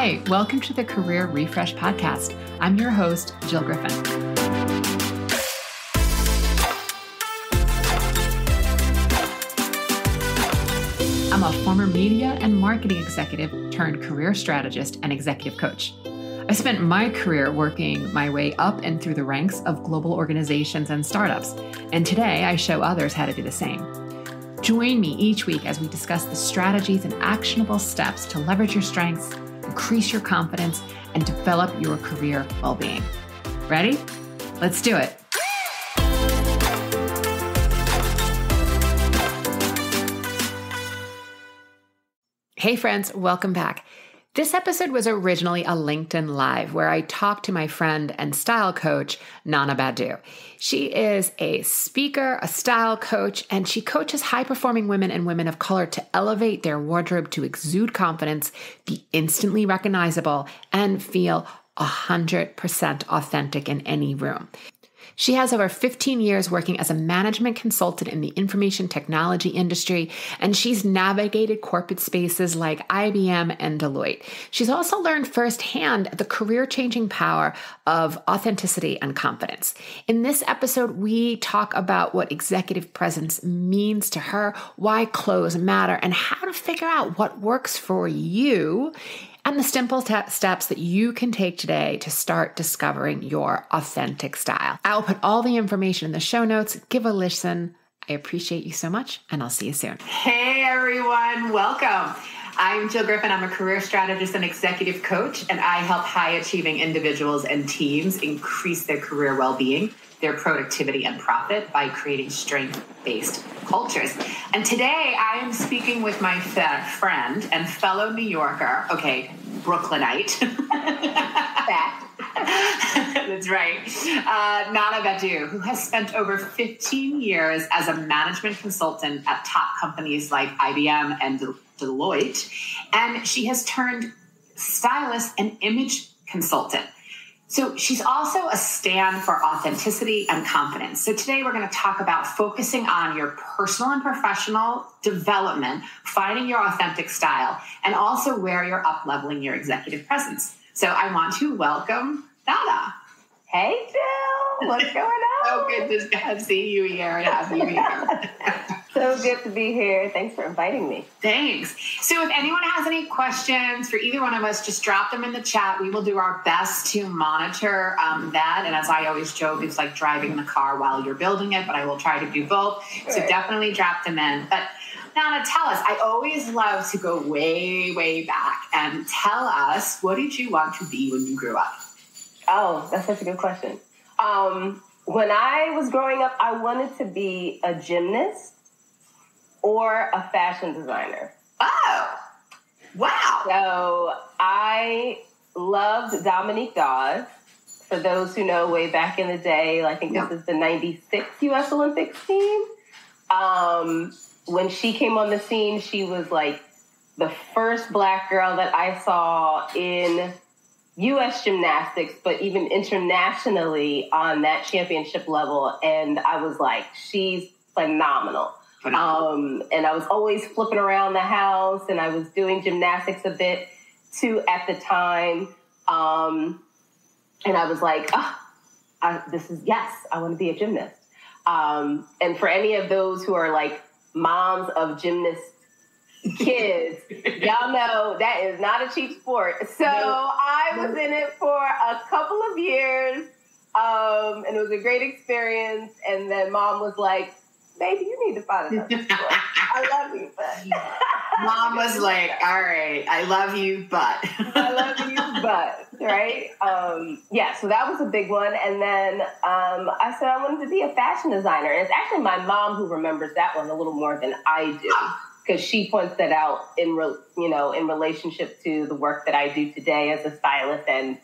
Hi, welcome to the Career Refresh Podcast. I'm your host, Jill Griffin. I'm a former media and marketing executive turned career strategist and executive coach. I spent my career working my way up and through the ranks of global organizations and startups, and today I show others how to do the same. Join me each week as we discuss the strategies and actionable steps to leverage your strengths, increase your confidence, and develop your career well-being. Ready? Let's do it. Hey friends, welcome back. This episode was originally a LinkedIn Live where I talked to my friend and style coach, Naana Badu. She is a speaker, a style coach, and she coaches high-performing women and women of color to elevate their wardrobe to exude confidence, be instantly recognizable, and feel 100% authentic in any room. She has over 15 years working as a management consultant in the information technology industry, and she's navigated corporate spaces like IBM and Deloitte. She's also learned firsthand the career-changing power of authenticity and confidence. In this episode, we talk about what executive presence means to her, why clothes matter, and how to figure out what works for you, and the simple steps that you can take today to start discovering your authentic style. I'll put all the information in the show notes. Give a listen. I appreciate you so much, and I'll see you soon. Hey, everyone. Welcome. I'm Jill Griffin. I'm a career strategist and executive coach, and I help high-achieving individuals and teams increase their career well-being, their productivity, and profit by creating strength-based cultures. And today I am speaking with my friend and fellow New Yorker, Brooklynite. That's right. Naana Badu, who has spent over 15 years as a management consultant at top companies like IBM and Deloitte. And she has turned stylist and image consultant. So she's also a stand for authenticity and confidence. So today we're going to talk about focusing on your personal and professional development, finding your authentic style, and also where you're up-leveling your executive presence. So I want to welcome Naana. Hey, Jill. What's going on? So good to see you here and have you here. So good to be here. Thanks for inviting me. Thanks. So if anyone has any questions for either one of us, just drop them in the chat. We will do our best to monitor that. And as I always joke, it's like driving the car while you're building it, but I will try to do both. Sure. So definitely drop them in. But Naana, tell us, I always love to go way, way back and tell us, what did you want to be when you grew up? Oh, that's such a good question. When I was growing up, I wanted to be a gymnast or a fashion designer. Oh, wow. So I loved Dominique Dawes. For those who know, way back in the day, I think this is the 96 U.S. Olympics team. When she came on the scene, she was like the first Black girl that I saw in U.S. gymnastics, but even internationally on that championship level. And I was like, she's phenomenal. And I was always flipping around the house, and I was doing gymnastics a bit too at the time. And I was like, I want to be a gymnast. And for any of those who are like moms of gymnast kids, y'all know that is not a cheap sport. So I was in it for a couple of years, and it was a great experience. And then mom was like, baby, you need to find another sport. I love you, but mom was like, all right, I love you, but I love you, but right? So that was a big one. And then I said I wanted to be a fashion designer. And it's actually my mom who remembers that one a little more than I do, because she points that out in relationship to the work that I do today as a stylist. And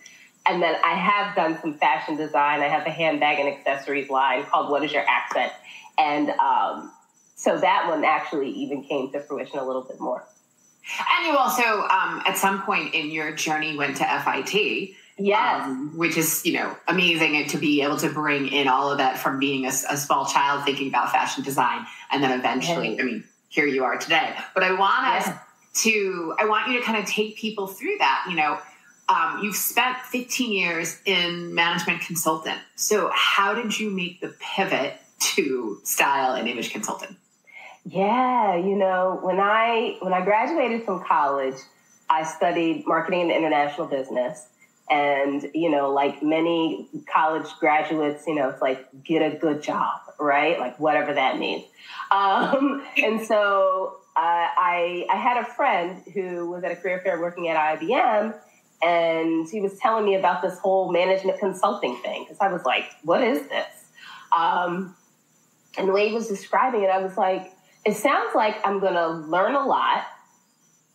then I have done some fashion design. I have a handbag and accessories line called What Is Your Accent? And so that one actually even came to fruition a little bit more. And you also, at some point in your journey, went to FIT. Yes. Which is, amazing to be able to bring in all of that from being a small child thinking about fashion design. And then eventually, here you are today. But I want us I want you to kind of take people through that. You've spent 15 years in management consultant. So how did you make the pivot to style and image consulting? Yeah, when I graduated from college, I studied marketing and international business. And, like many college graduates, it's like, get a good job, right? Like whatever that means. And so I had a friend who was at a career fair working at IBM, and he was telling me about this whole management consulting thing. Because I was like, what is this? And the way he was describing it, I was like, it sounds like I'm going to learn a lot,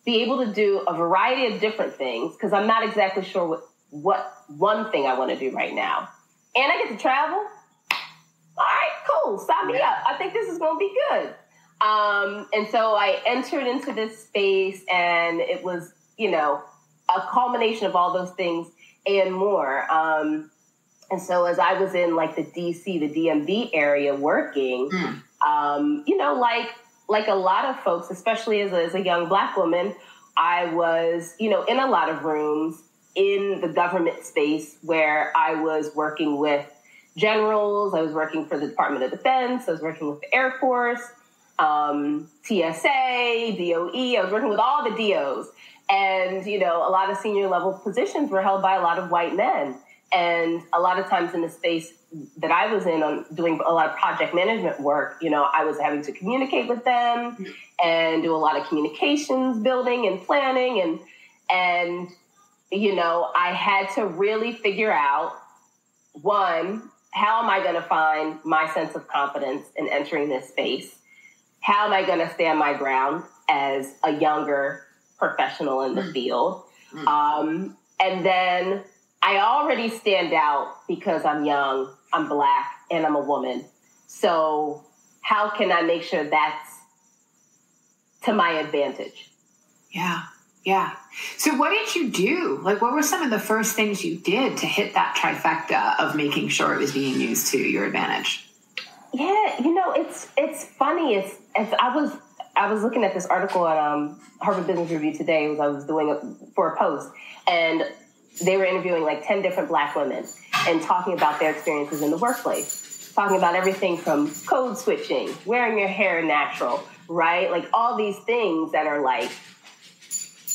be able to do a variety of different things, because I'm not exactly sure what one thing I want to do right now. And I get to travel. All right, cool. Sign me up. I think this is going to be good. And so I entered into this space, and it was, a culmination of all those things and more. And so as I was in like the DC, the DMV area working, like a lot of folks, especially as a young Black woman, I was, in a lot of rooms in the government space where I was working with generals. I was working for the Department of Defense. I was working with the Air Force, TSA, DOE. I was working with all the DOs. And, a lot of senior level positions were held by a lot of white men. And a lot of times in the space that I was in on doing a lot of project management work, I was having to communicate with them and do a lot of communications building and planning. And I had to really figure out, one, how am I going to find my sense of confidence in entering this space? How am I going to stand my ground as a younger professional in the field? And then I already stand out because I'm young, I'm Black, and I'm a woman. So how can I make sure that's to my advantage? Yeah. Yeah. So what did you do? Like, what were some of the first things you did to hit that trifecta of making sure it was being used to your advantage? Yeah, it's funny. I was looking at this article at Harvard Business Review today as I was doing it for a post, and they were interviewing like 10 different Black women and talking about their experiences in the workplace, talking about everything from code switching, wearing your hair natural, right? Like all these things that are like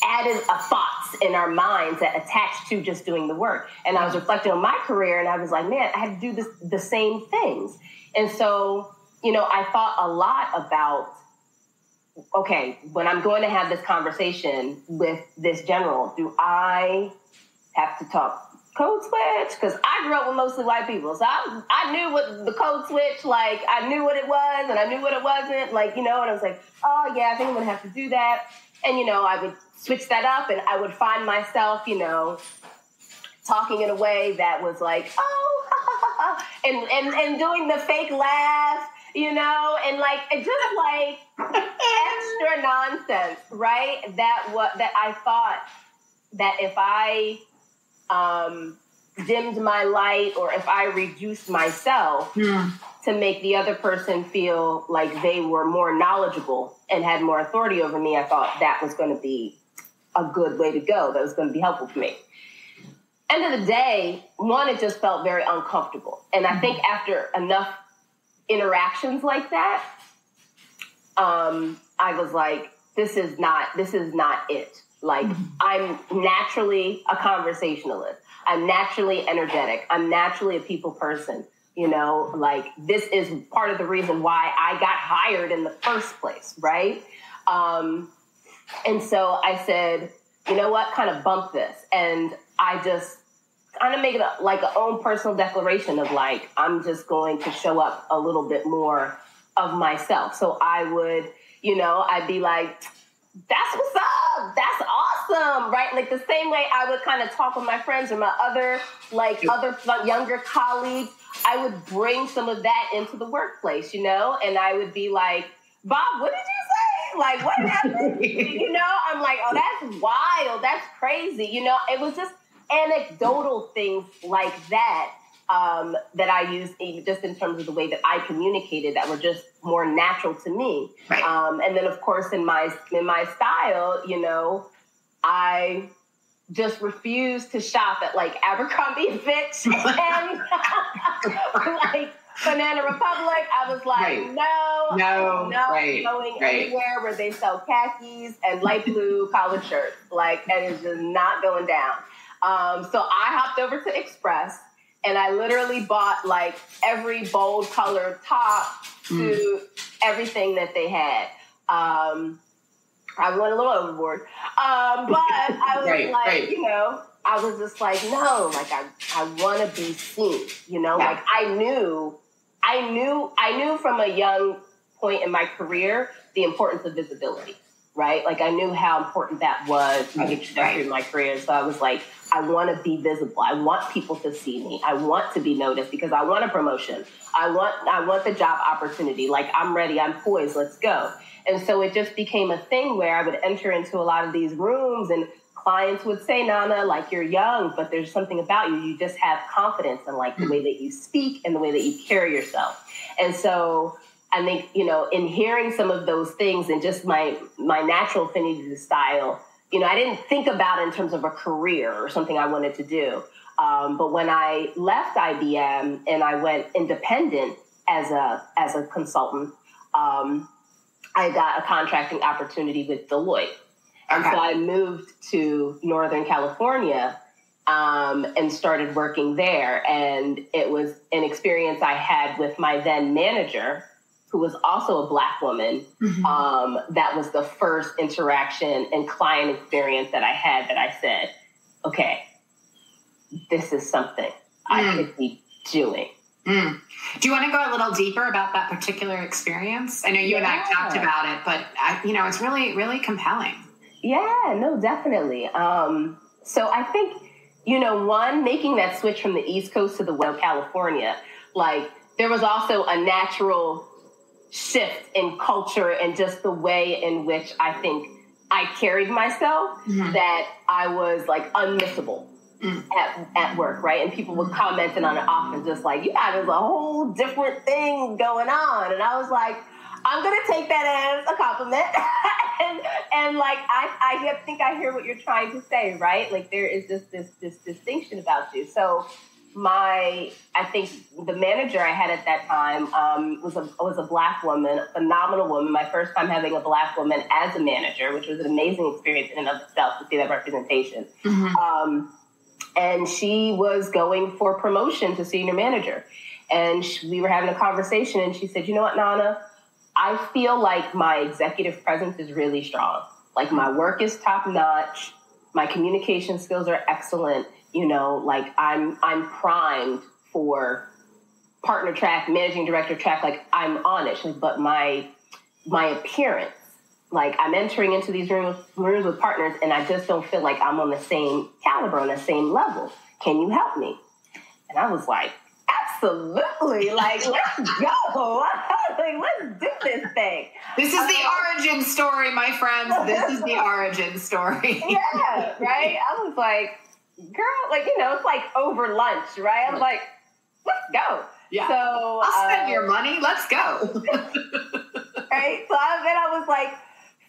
added thoughts in our minds that attach to just doing the work. And I was reflecting on my career, and I was like, man, I had to do the same things. And so, I thought a lot about, okay, when I'm going to have this conversation with this general, do I have to talk code switch? Because I grew up with mostly white people. So I knew what the code switch, like, I knew what it was and I knew what it wasn't, like, and I was like, oh, yeah, I think I'm going to have to do that. And, I would switch that up, and I would find myself, talking in a way that was like, oh, and doing the fake laugh, and like, just like extra nonsense, right? That I thought that if I dimmed my light or if I reduced myself to make the other person feel like they were more knowledgeable and had more authority over me, I thought that was going to be a good way to go. That was going to be helpful for me. End of the day, one, it just felt very uncomfortable. And I think after enough interactions like that, I was like, this is not it. Like, I'm naturally a conversationalist. I'm naturally energetic. I'm naturally a people person. Like, this is part of the reason why I got hired in the first place, right? And so I said, you know what, kind of bump this. And I just kind of make it like an own personal declaration of like, I'm just going to show up a little bit more of myself. So I would, I'd be like, that's what's up. That's awesome. Right. Like the same way I would kind of talk with my friends or my other younger colleagues, I would bring some of that into the workplace, and I would be like, Bob, what did you say? Like, what happened? I'm like, oh, that's wild. That's crazy. It was just anecdotal things like that that I used just in terms of the way that I communicated that were just more natural to me. Right. And then, of course, in my style, you know, I just refused to shop at like Abercrombie and Fitch and like Banana Republic. I was like, no, right, going anywhere where they sell khakis and light blue collared shirts. Like, and it's just not going down. So I hopped over to Express and I literally bought like every bold colored top to everything that they had. I went a little overboard. But I was you know, I was just like, no, like I want to be seen, you know, like I knew from a young point in my career, the importance of visibility, right? Like I knew how important that was in the trajectory of my career. So I was like, I want to be visible. I want people to see me. I want to be noticed because I want a promotion. I want the job opportunity. Like I'm ready. I'm poised. Let's go. And so it just became a thing where I would enter into a lot of these rooms and clients would say, Naana, like you're young, but there's something about you. You just have confidence in like the way that you speak and the way that you carry yourself. And so I think, you know, in hearing some of those things and just my natural affinity to style, you know, I didn't think about it in terms of a career or something I wanted to do. But when I left IBM and I went independent as a consultant, I got a contracting opportunity with Deloitte. And so I moved to Northern California and started working there. And it was an experience I had with my then manager, who was also a Black woman. That was the first interaction and client experience that I had that I said, okay, this is something I could be doing. Do you want to go a little deeper about that particular experience? I know you and I talked about it, but you know, it's really, really compelling. Yeah, no, definitely. So I think, you know, one, making that switch from the East Coast to the West California, like there was also a natural shift in culture and just the way in which I think I carried myself that I was like unmissable at work, right? And people would comment on it often, just like, yeah, there's a whole different thing going on. And I was like, I'm going to take that as a compliment. and like, I think I hear what you're trying to say, right? Like there is just this distinction about you. So I think the manager I had at that time was a Black woman, a phenomenal woman. My first time having a Black woman as a manager, which was an amazing experience in and of itself to see that representation. And she was going for promotion to senior manager. And we were having a conversation and she said, you know what, Naana, I feel like my executive presence is really strong. Like my work is top notch. My communication skills are excellent. You know, like I'm primed for partner track, managing director track. Like I'm on it, but my appearance, like I'm entering into these rooms with partners and I just don't feel like I'm on the same caliber, on the same level. Can you help me? And I was like, absolutely. Like, let's go. Like, let's do this thing. This is the origin story, my friends. This is the origin story. Yeah, right? I was like, girl, like, you know, it's like over lunch, right? I was like, let's go. Yeah. So I'll spend your money. Let's go. Right? So then I was like,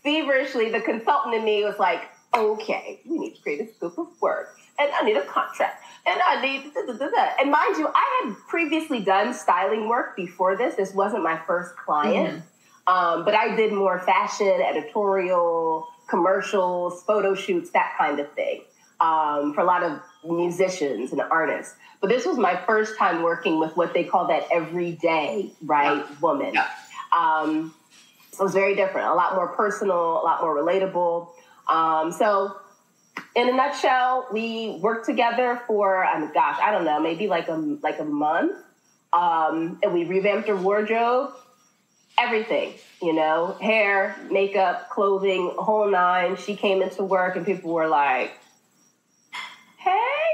feverishly, the consultant in me was like, okay, we need to create a scope of work. And I need a contract. And I need da. And mind you, I had previously done styling work before this. This wasn't my first client. But I did more fashion, editorial, commercials, photo shoots, that kind of thing, for a lot of musicians and artists. But this was my first time working with what they call that everyday, right, woman. So it was very different, a lot more personal, a lot more relatable. So in a nutshell, we worked together for, I don't know, maybe like a month. And we revamped her wardrobe, everything, you know, hair, makeup, clothing, whole nine. She came into work and people were like, hey,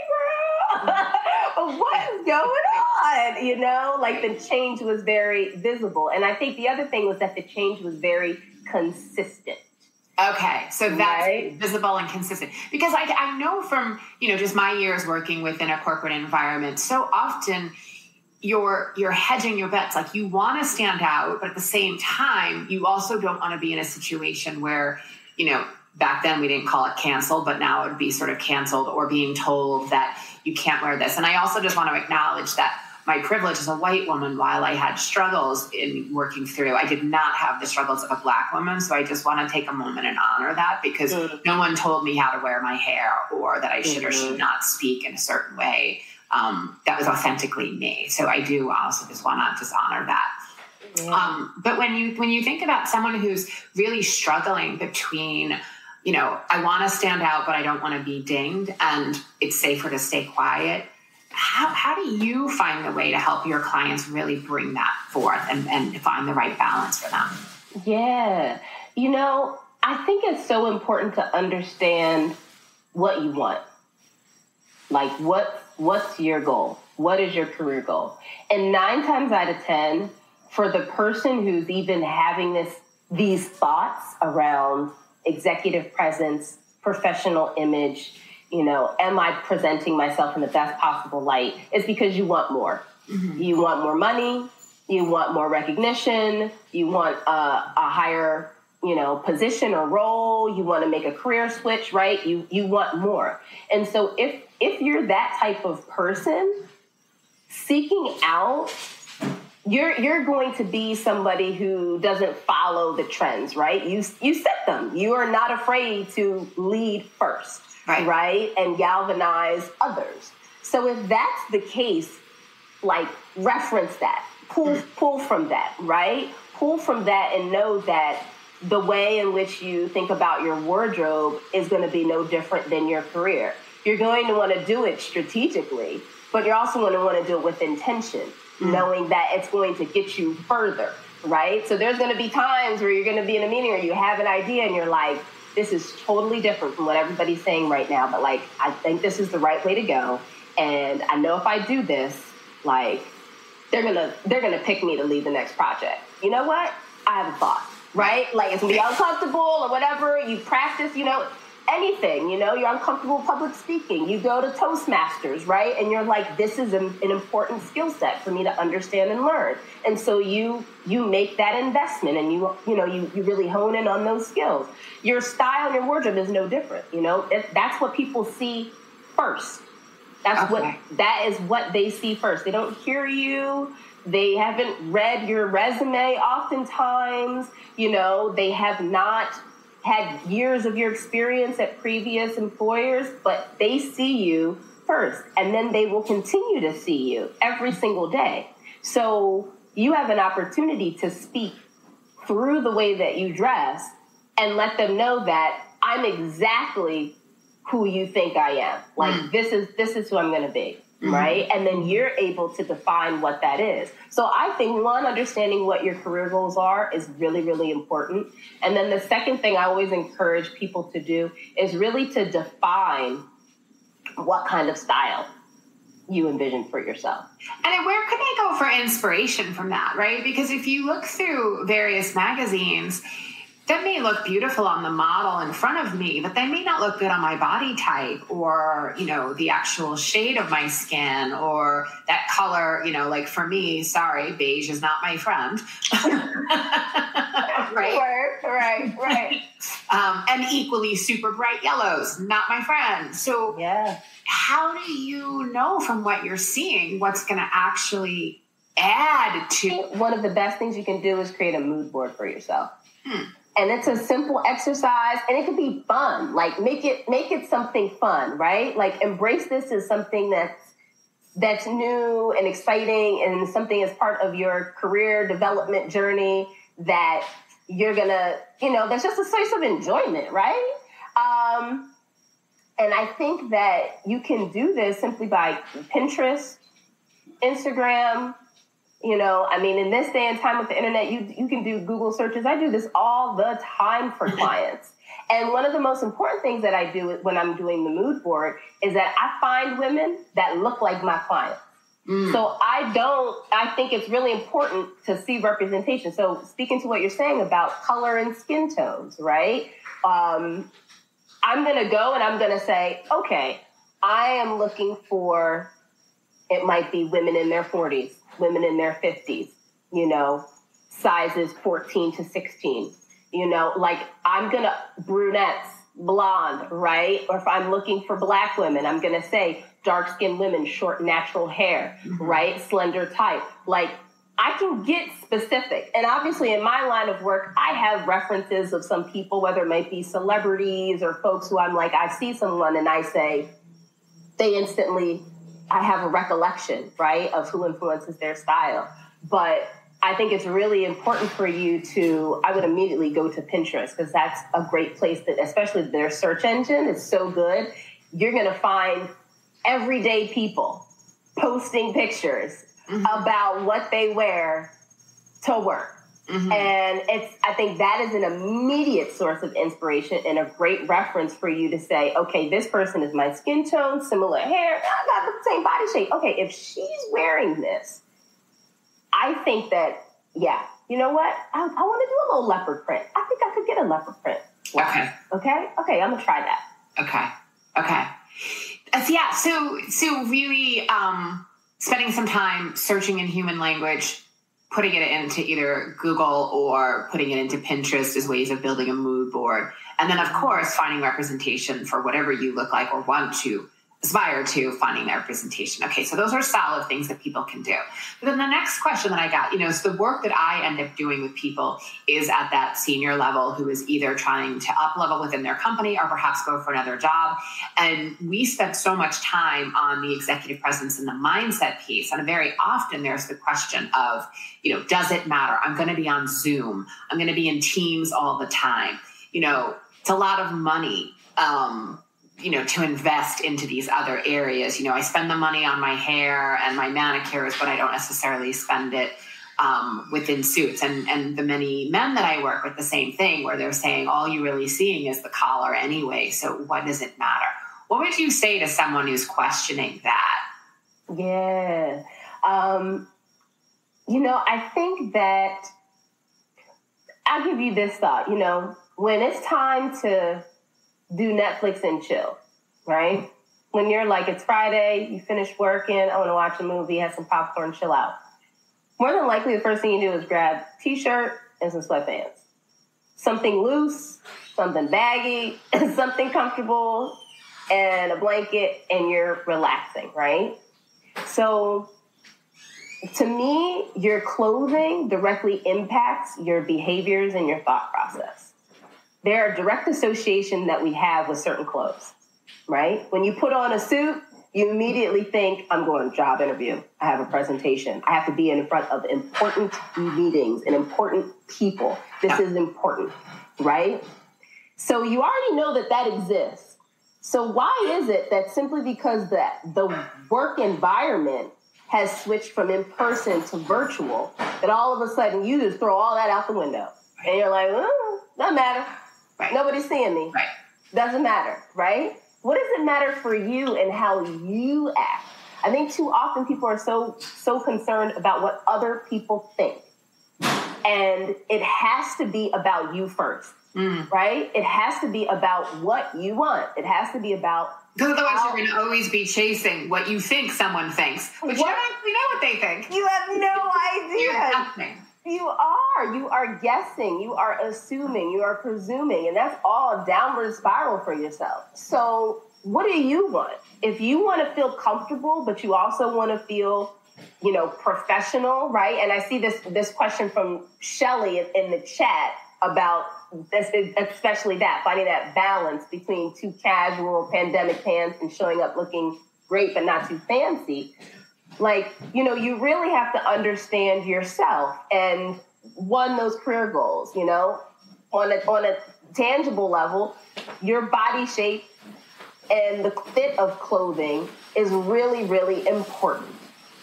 girl, what's going on? You know, like the change was very visible. And I think the other thing was that the change was very consistent. Okay, so that's right? visible and consistent. Because I know from, just my years working within a corporate environment, so often you're hedging your bets. Like, you want to stand out, but at the same time, you also don't want to be in a situation where, back then we didn't call it canceled, but now it would be sort of canceled or being told that you can't wear this. And I also just want to acknowledge that my privilege as a white woman, while I had struggles in working through, I did not have the struggles of a Black woman. So I just want to take a moment and honor that, because no one told me how to wear my hair or that I should or should not speak in a certain way. That was authentically me. So I do also just want to just honor that. Yeah. But when you think about someone who's really struggling between, I want to stand out, but I don't want to be dinged, and it's safer to stay quiet, how do you find the way to help your clients really bring that forth and find the right balance for them? Yeah. I think it's so important to understand what you want. Like, what's your goal? What is your career goal? And 9 times out of 10, for the person who's even having these thoughts around executive presence, professional image, am I presenting myself in the best possible light, is because you want more. Mm-hmm. You want more money. You want more recognition. You want a higher, position or role. You want to make a career switch, right? You want more. And so if you're that type of person, seeking out, you're going to be somebody who doesn't follow the trends, right? You set them. You are not afraid to lead first, right? And galvanize others. So if that's the case, like, reference that, pull from that, right? Pull from that and know that the way in which you think about your wardrobe is going to be no different than your career. You're going to want to do it strategically, but you're also going to want to do it with intention, knowing that it's going to get you further, right? So there's going to be times where you're going to be in a meeting or you have an idea and you're like, this is totally different from what everybody's saying right now, but like, I think this is the right way to go. And I know if I do this, like, they're gonna pick me to lead the next project. You know what? I have a thought, right? Like, it's gonna be uncomfortable or whatever. You practice, anything, you're uncomfortable public speaking. You go to Toastmasters, right? And you're like, this is an important skill set for me to understand and learn. And so you make that investment and you really hone in on those skills. Your style and your wardrobe is no different. That's what people see first. That is what they see first. They don't hear you. They haven't read your resume oftentimes. They have not had years of your experience at previous employers, but they see you first. And then they will continue to see you every single day. So you have an opportunity to speak through the way that you dress and let them know that I'm exactly who you think I am. Like, this is who I'm going to be, right? And then you're able to define what that is. So I think, one, understanding what your career goals are is really, really important. And then the second thing I always encourage people to do is really to define what kind of style you envision for yourself. And where can they go for inspiration from that, right? Because if you look through various magazines, that may look beautiful on the model in front of me, but they may not look good on my body type or, the actual shade of my skin or that color, like for me, sorry, beige is not my friend. Right. And equally super bright yellows, not my friend. So how do you know from what you're seeing what's going to actually add to? One of the best things you can do is create a mood board for yourself. And it's a simple exercise, and it can be fun. Like, make it something fun, right? Like, embrace this as something that's new and exciting, and something as part of your career development journey that you're gonna, there's just a sense of enjoyment, right? And I think that you can do this simply by Pinterest, Instagram. In this day and time with the internet, you can do Google searches. I do this all the time for clients. And one of the most important things that I do when I'm doing the mood board is that I find women that look like my clients. So I think it's really important to see representation. So speaking to what you're saying about color and skin tones, right? I'm going to go and I'm going to say, okay, I am looking for, it might be women in their 40s, women in their 50s, sizes 14 to 16, like I'm going to brunettes, blonde, right? Or if I'm looking for Black women, I'm going to say dark-skinned women, short, natural hair, right? Slender type. Like I can get specific. And obviously in my line of work, I have references of some people, whether it might be celebrities or folks who I'm like, I see someone and I say, I have a recollection, right, of who influences their style. But I think it's really important for you I would immediately go to Pinterest because that's a great place that, especially their search engine is so good. You're going to find everyday people posting pictures about what they wear to work. And I think that is an immediate source of inspiration and a great reference for you to say, okay, this person is my skin tone, similar hair, I got the same body shape. Okay, if she's wearing this, I think that, you know what? I want to do a little leopard print. I think I could get a leopard print. Okay. Okay, I'm going to try that. Okay. So really spending some time searching in human language, putting it into either Google or putting it into Pinterest as ways of building a mood board. And then, of course, finding representation for whatever you look like or want to aspire to, finding that representation. Okay, so those are solid things that people can do. But then the next question that I got, so the work that I end up doing with people is at that senior level who is either trying to up level within their company or perhaps go for another job. And we spend so much time on the executive presence and the mindset piece. And very often there's the question of, does it matter? I'm going to be on Zoom. I'm going to be in Teams all the time. It's a lot of money. To invest into these other areas. I spend the money on my hair and my manicures, but I don't necessarily spend it within suits. And the many men that I work with, the same thing, where they're saying, all you're really seeing is the collar anyway, so what does it matter? What would you say to someone who's questioning that? Yeah. I think that I'll give you this thought, when it's time to do Netflix and chill, right? When you're like, it's Friday, you finish working, I want to watch a movie, have some popcorn, chill out. More than likely, the first thing you do is grab a t-shirt and some sweatpants. Something loose, something baggy, something comfortable, and a blanket, and you're relaxing, right? So to me, your clothing directly impacts your behaviors and your thought process. There are direct association that we have with certain clothes, right? When you put on a suit, you immediately think, I'm going to a job interview. I have a presentation. I have to be in front of important meetings and important people. This is important, right? So you already know that exists. So why is it that simply because the work environment has switched from in-person to virtual, that all of a sudden you just throw all that out the window? And you're like, doesn't matter. Right. Nobody's seeing me. Right. Doesn't matter, right? What does it matter for you and how you act? I think too often people are so concerned about what other people think. And it has to be about you first, right? It has to be about what you want. It has to be about... Because otherwise you're going to always be chasing what you think someone thinks. But you don't actually know what they think. You have no idea. You have nothing. You are guessing, you are assuming, you are presuming, and that's all a downward spiral for yourself. So what do you want? If you want to feel comfortable, but you also want to feel, professional, right? And I see this question from Shelly in the chat about this, especially finding that balance between too casual pandemic pants and showing up looking great, but not too fancy. Like, you really have to understand yourself and those career goals, on a tangible level, your body shape and the fit of clothing is really, really important,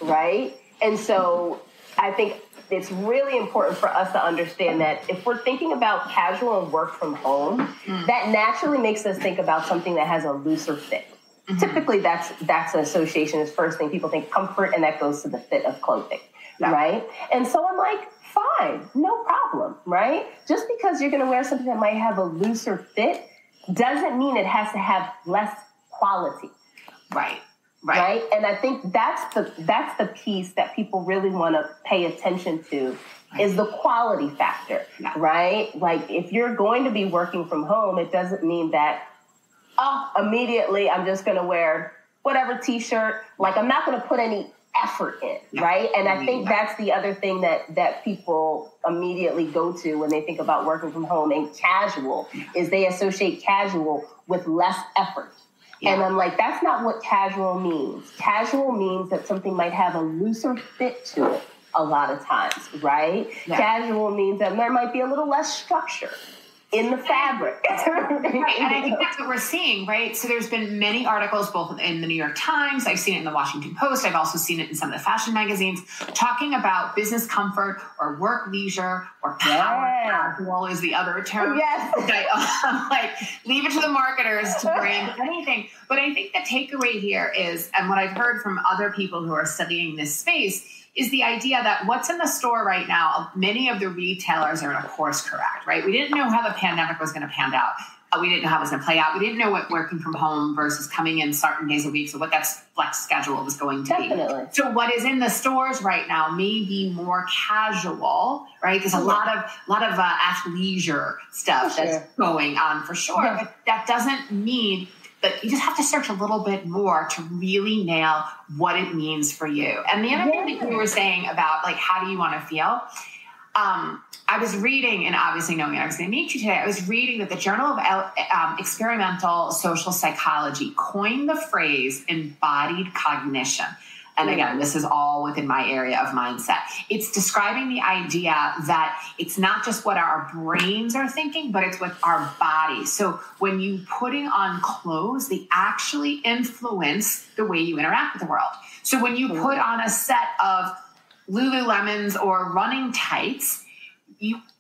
right? And so I think it's really important for us to understand that if we're thinking about casual and work from home, that naturally makes us think about something that has a looser fit. Typically, that's an association is first thing people think comfort, and that goes to the fit of clothing, right? And so I'm like, fine, no problem, right? Just because you're going to wear something that might have a looser fit doesn't mean it has to have less quality. Right. And I think that's the piece that people really want to pay attention to is the quality factor, right? Like if you're going to be working from home, it doesn't mean that, immediately I'm just going to wear whatever t-shirt. Like I'm not going to put any effort in, right? And I think that's the other thing that people immediately go to when they think about working from home and casual is they associate casual with less effort. Yeah. And I'm like, that's not what casual means. Casual means that something might have a looser fit to it a lot of times, right? Yeah. Casual means that there might be a little less structure in the fabric. Right. And I think that's what we're seeing, right? So there's been many articles, both in the New York Times, I've seen it in the Washington Post, I've also seen it in some of the fashion magazines, talking about business comfort or work leisure or power casual is the other term. Yes. Like, leave it to the marketers to brand anything. But I think the takeaway here is, and what I've heard from other people who are studying this space, is the idea that what's in the store right now, many of the retailers are in a course correct, right? We didn't know how the pandemic was going to pan out. We didn't know how it was going to play out. We didn't know what working from home versus coming in certain days a week, so what that flex schedule was going to be. So what is in the stores right now may be more casual, right? There's a lot of athleisure stuff that's going on for sure. Yeah. But that doesn't mean that you just have to search a little bit more to really nail what it means for you. And the other thing that you were saying about, like, how do you want to feel? I was reading, and obviously knowing I was going to meet you today, I was reading that the Journal of Experimental Social Psychology coined the phrase embodied cognition. And again, this is all within my area of mindset. It's describing the idea that it's not just what our brains are thinking, but it's what our bodies. So when you putting on clothes, they actually influence the way you interact with the world. So when you put on a set of Lululemons or running tights,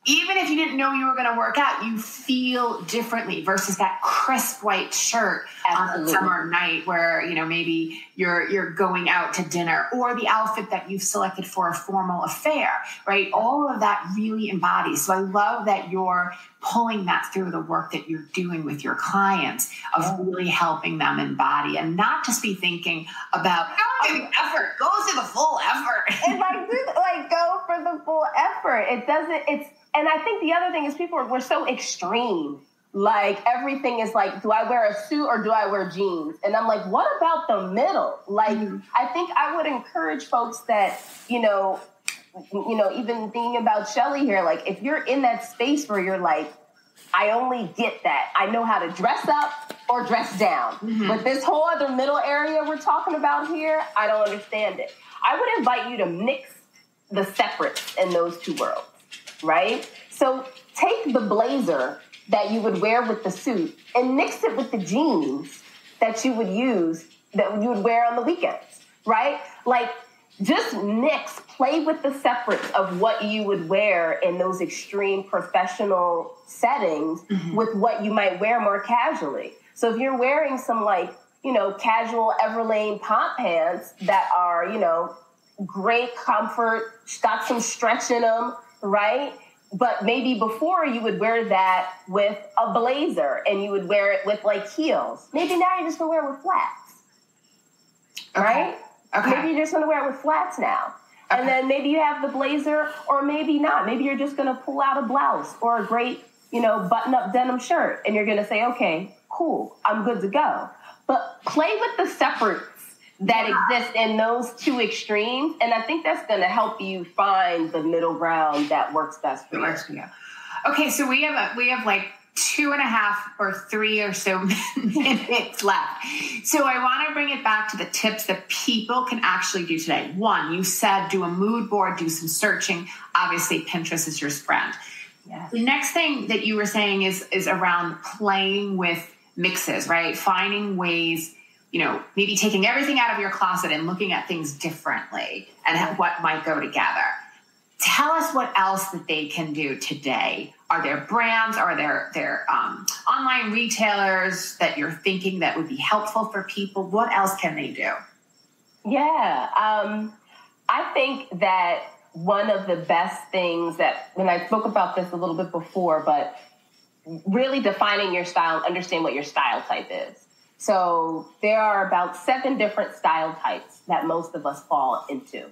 even if you didn't know you were going to work out, you feel differently versus that crisp white shirt on a summer night where, maybe you're going out to dinner, or the outfit that you've selected for a formal affair, right? All of that really embodies. So I love that you're pulling that through the work that you're doing with your clients of really helping them embody and not just be thinking about effort. Go to the full effort. It's go for the full effort. And I think the other thing is we're so extreme. Like everything is like, do I wear a suit or do I wear jeans? And I'm like, what about the middle? Like, I think I would encourage folks that, even thinking about Shelly here, like if you're in that space where you're like, I only get that. I know how to dress up or dress down. But this whole other middle area we're talking about here, I don't understand it. I would invite you to mix the separates in those two worlds, right? So take the blazer that you would wear with the suit and mix it with the jeans that you would wear on the weekends, right? Like, just play with the separates of what you would wear in those extreme professional settings with what you might wear more casually. So if you're wearing some casual Everlane pant pants that are, great comfort, got some stretch in them, right? But maybe before you would wear that with a blazer and you would wear it with heels. Maybe now you're just gonna wear it with flats, right? Okay. Maybe you're just going to wear it with flats now. Okay. And then maybe you have the blazer or maybe not. Maybe you're just going to pull out a blouse or a great, button-up denim shirt. And you're going to say, okay, cool, I'm good to go. But play with the separates that exist in those two extremes. And I think that's going to help you find the middle ground that works best for you. Okay, so we have 2.5 or 3 or so minutes left. So I want to bring it back to the tips that people can actually do today. 1, you said do a mood board, do some searching. Obviously, Pinterest is your friend. Yes. The next thing that you were saying is around playing with mixes, right? Finding ways, maybe taking everything out of your closet and looking at things differently and what might go together. Tell us what else that they can do today. Are there brands? Are there online retailers that you're thinking that would be helpful for people? What else can they do? Yeah. I think that one of the best things that, when I spoke about this a little bit before, but really defining your style, understand what your style type is. So there are about 7 different style types that most of us fall into.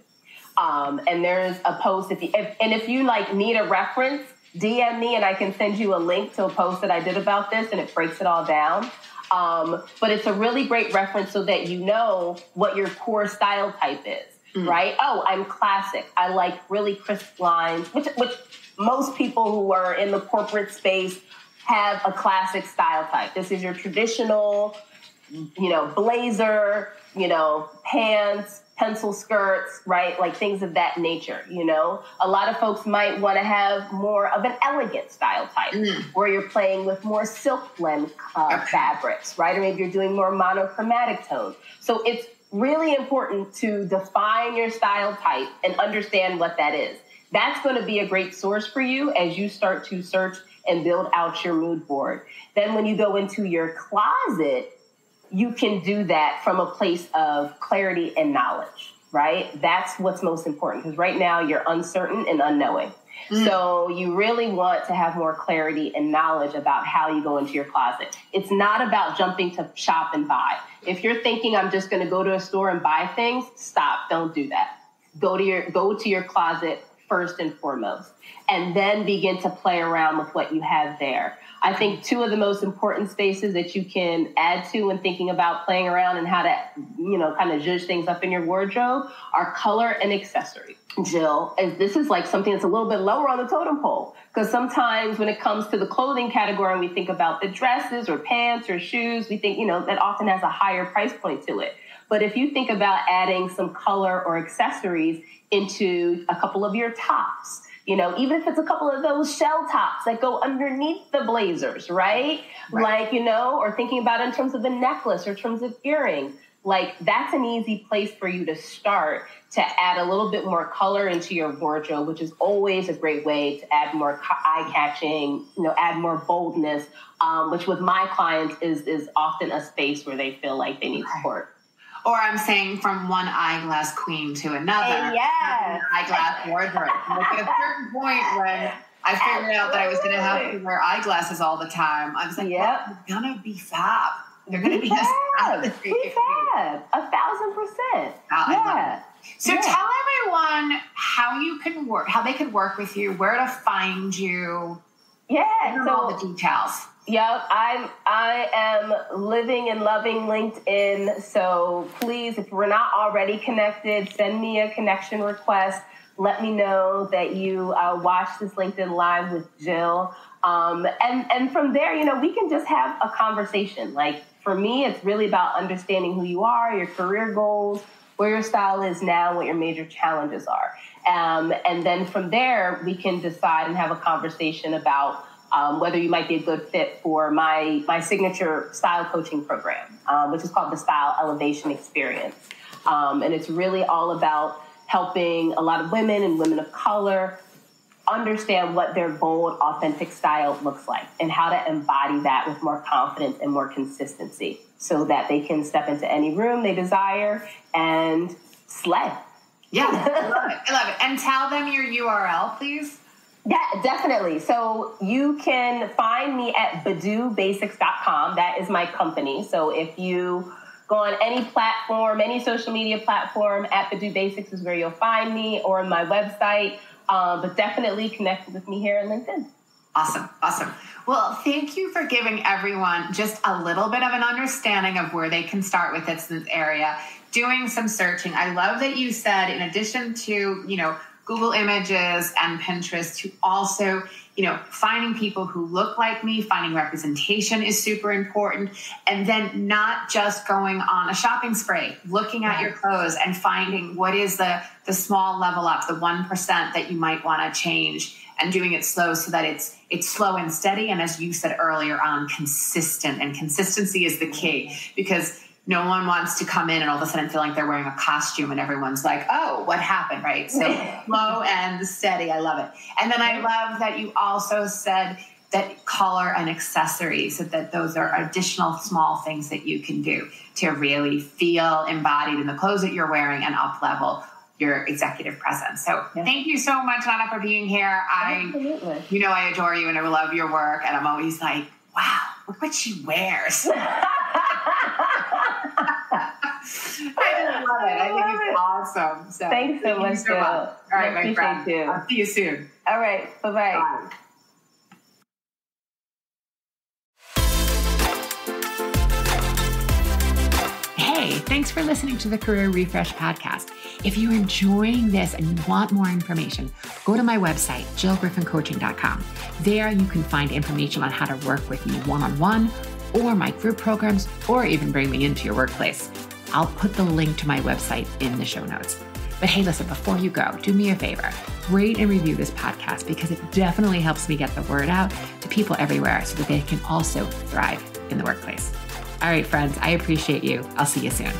And there's a post, if you like need a reference, DM me and I can send you a link to a post that I did about this, and it breaks it all down. But it's a really great reference so that you know what your core style type is, right? Oh, I'm classic. I like really crisp lines, which most people who are in the corporate space have a classic style type. This is your traditional, blazer, pants, pencil skirts, right? Like things of that nature, A lot of folks might want to have more of an elegant style type where you're playing with more silk blend fabrics, right? Or maybe you're doing more monochromatic tones. So it's really important to define your style type and understand what that is. That's going to be a great source for you as you start to search and build out your mood board. Then when you go into your closet, you can do that from a place of clarity and knowledge, right? That's what's most important, because right now you're uncertain and unknowing. So you really want to have more clarity and knowledge about how you go into your closet. It's not about jumping to shop and buy. If you're thinking I'm just going to go to a store and buy things, stop. Don't do that. Go to your closet first and foremost, and then begin to play around with what you have there. I think 2 of the most important spaces that you can add to when thinking about playing around and how to, kind of zhuzh things up in your wardrobe are color and accessory. Jill, this is like something that's a little bit lower on the totem pole, because sometimes when it comes to the clothing category and we think about the dresses or pants or shoes, we think, that often has a higher price point to it. But if you think about adding some color or accessories into a couple of your tops, even if it's a couple of those shell tops that go underneath the blazers, right? Like, or thinking about it in terms of the necklace or in terms of earrings, like that's an easy place for you to start to add a little bit more color into your wardrobe, which is always a great way to add more eye-catching, add more boldness, which with my clients is often a space where they feel like they need support. Or I'm saying from one eyeglass queen to another. Yes. Eyeglass wardrobe. Like at a certain point when I figured out that I was going to have to wear eyeglasses all the time, I was like, well, they're going to be fab. They're going to be just fab. Be fab. 1,000%. Yeah. So tell everyone how they could work with you, where to find you. Yeah. So all the details. Yep, I am living and loving LinkedIn. So please, if we're not already connected, send me a connection request. Let me know that you watched this LinkedIn Live with Jill. And from there, we can just have a conversation. Like for me, it's really about understanding who you are, your career goals, where your style is now, what your major challenges are. And then from there, we can decide and have a conversation about whether you might be a good fit for my signature style coaching program, which is called the Style Elevation Experience. And it's really all about helping a lot of women and women of color understand what their bold, authentic style looks like and how to embody that with more confidence and more consistency so that they can step into any room they desire and slay. Yeah, I love it. And tell them your URL, please. Yeah, definitely. So you can find me at badubasics.com. That is my company. So if you go on any platform, any social media platform, at Badu Basics is where you'll find me, or on my website. But definitely connect with me here on LinkedIn. Awesome. Well, thank you for giving everyone just a little bit of an understanding of where they can start with this area, doing some searching. I love that you said, in addition to, Google Images and Pinterest, to also, finding people who look like me, finding representation is super important. And then not just going on a shopping spree, looking at your clothes and finding what is the small level up, the 1% that you might want to change, and doing it slow so that it's slow and steady. And as you said earlier on, consistent. And consistency is the key, because no one wants to come in and all of a sudden feel like they're wearing a costume and everyone's like, oh, what happened, right? So slow and steady. I love it. And then I love that you also said that color and accessories, that those are additional small things that you can do to really feel embodied in the clothes that you're wearing and up level your executive presence. So thank you so much, Naana, for being here. Absolutely. You know, I adore you and I love your work. And I'm always like, wow, look what she wears. I just love it. I think it's awesome. So thanks so much, Jill. All right, my friend. You. I'll see you soon. All right. Bye-bye. Bye. Hey, thanks for listening to the Career Refresh podcast. If you're enjoying this and you want more information, go to my website, jillgriffincoaching.com. There you can find information on how to work with me one-on-one or my group programs, or even bring me into your workplace. I'll put the link to my website in the show notes. But hey, listen, before you go, do me a favor, rate and review this podcast because it definitely helps me get the word out to people everywhere so that they can also thrive in the workplace. All right, friends, I appreciate you. I'll see you soon.